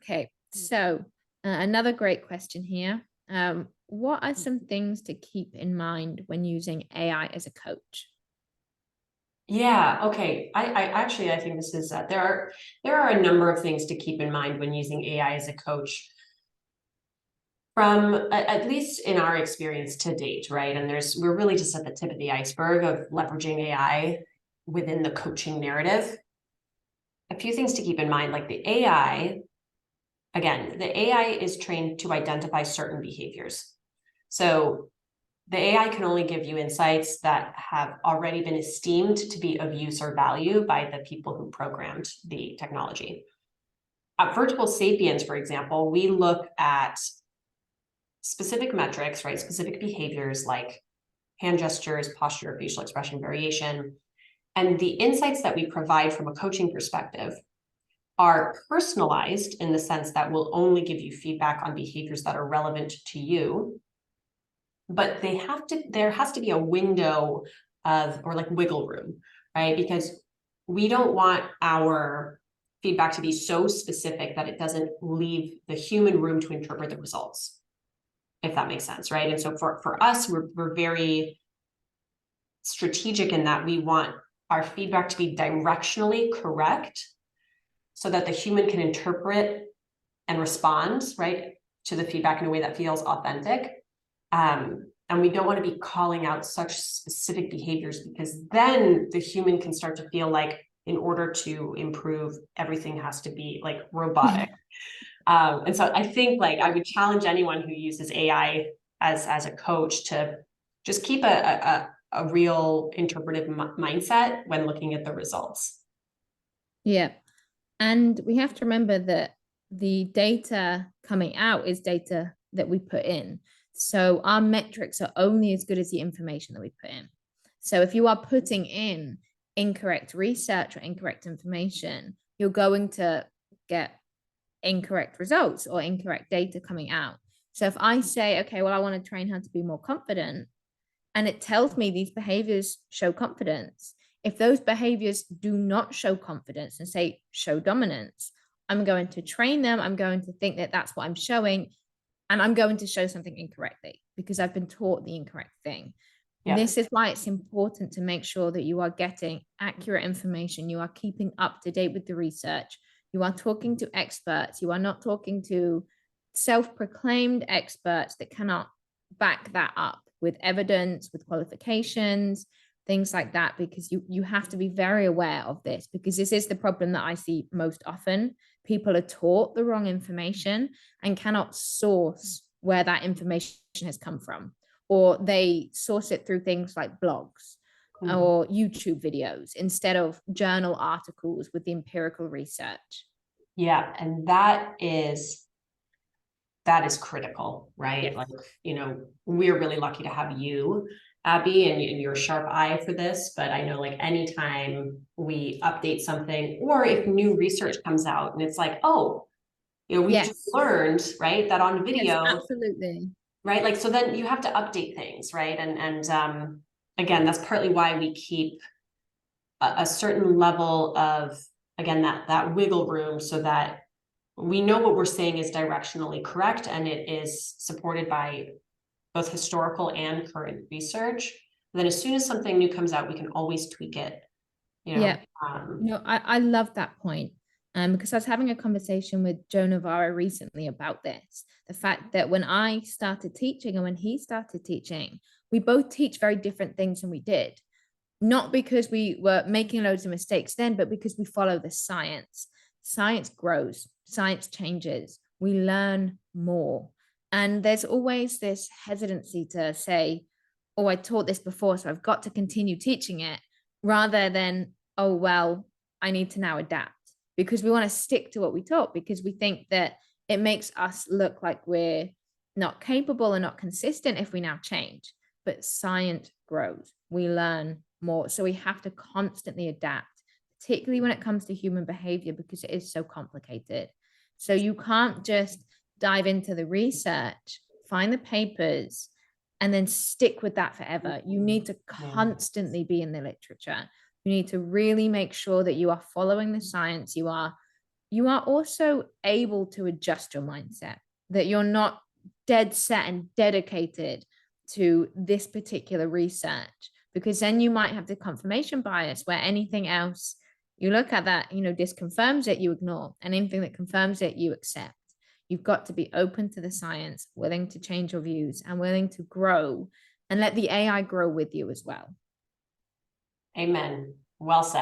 Okay, so another great question here. What are some things to keep in mind when using AI as a coach? Yeah, okay. I think this is there are a number of things to keep in mind when using AI as a coach from at least in our experience to date, right? And we're really just at the tip of the iceberg of leveraging AI within the coaching narrative. A few things to keep in mind, like the AI, again, the AI is trained to identify certain behaviors. So the AI can only give you insights that have already been esteemed to be of use or value by the people who programmed the technology. At Virtual Sapiens, for example, we look at specific metrics, right? Specific behaviors like hand gestures, posture, facial expression variation. And the insights that we provide from a coaching perspective are personalized in the sense that we'll only give you feedback on behaviors that are relevant to you. But there has to be a window of, or like wiggle room, right? Because we don't want our feedback to be so specific that it doesn't leave the human room to interpret the results, if that makes sense, right? And so for us, we're very strategic in that we want our feedback to be directionally correct so that the human can interpret and respond, right, to the feedback in a way that feels authentic. And we don't want to be calling out such specific behaviors because then the human can start to feel like in order to improve, everything has to be like robotic. And so I think like I would challenge anyone who uses AI as a coach to just keep a real interpretive mindset when looking at the results. Yeah. And we have to remember that the data coming out is data that we put in. So our metrics are only as good as the information that we put in. So if you are putting in incorrect research or incorrect information, you're going to get incorrect results or incorrect data coming out. So if I say, okay, well, I want to train her to be more confident, and it tells me these behaviors show confidence. If those behaviors do not show confidence and say show dominance, I'm going to train them. I'm going to think that that's what I'm showing, and I'm going to show something incorrectly because I've been taught the incorrect thing. Yeah. This is why it's important to make sure that you are getting accurate information. You are keeping up to date with the research. You are talking to experts. You are not talking to self-proclaimed experts that cannot back that up with evidence, with qualifications, things like that, because you have to be very aware of this, because this is the problem that I see most often. People are taught the wrong information and cannot source where that information has come from, or they source it through things like blogs or YouTube videos instead of journal articles with the empirical research. Yeah, and that is critical, right? Yes. Like, we're really lucky to have you, Abby, and your sharp eye for this. But I know like anytime we update something or if new research comes out and it's like, oh, we Yes. just learned, right, that on Yes, video, absolutely. right? Like, so then you have to update things, right? And again, that's partly why we keep a certain level of, again, that wiggle room so that we know what we're saying is directionally correct and it is supported by both historical and current research. And then as soon as something new comes out, we can always tweak it. Yeah. I love that point. Because I was having a conversation with Joe Navarro recently about this. The fact that when I started teaching and when he started teaching, we both teach very different things than we did. Not because we were making loads of mistakes then, but because we follow the science. Science grows, science changes, we learn more. And there's always this hesitancy to say, oh, I taught this before, so I've got to continue teaching it, rather than, oh, well, I need to now adapt, because we want to stick to what we taught, because we think that it makes us look like we're not capable and not consistent if we now change. But science grows, we learn more. So we have to constantly adapt, particularly when it comes to human behavior, because it is so complicated. So you can't just dive into the research, find the papers, and then stick with that forever. You need to constantly be in the literature. You need to really make sure that you are following the science, you are you are also able to adjust your mindset, that you're not dead set and dedicated to this particular research, because then you might have the confirmation bias where anything else you look at that, disconfirms it, you ignore, and anything that confirms it, you accept. You've got to be open to the science, willing to change your views, and willing to grow and let the AI grow with you as well. Amen. Well said.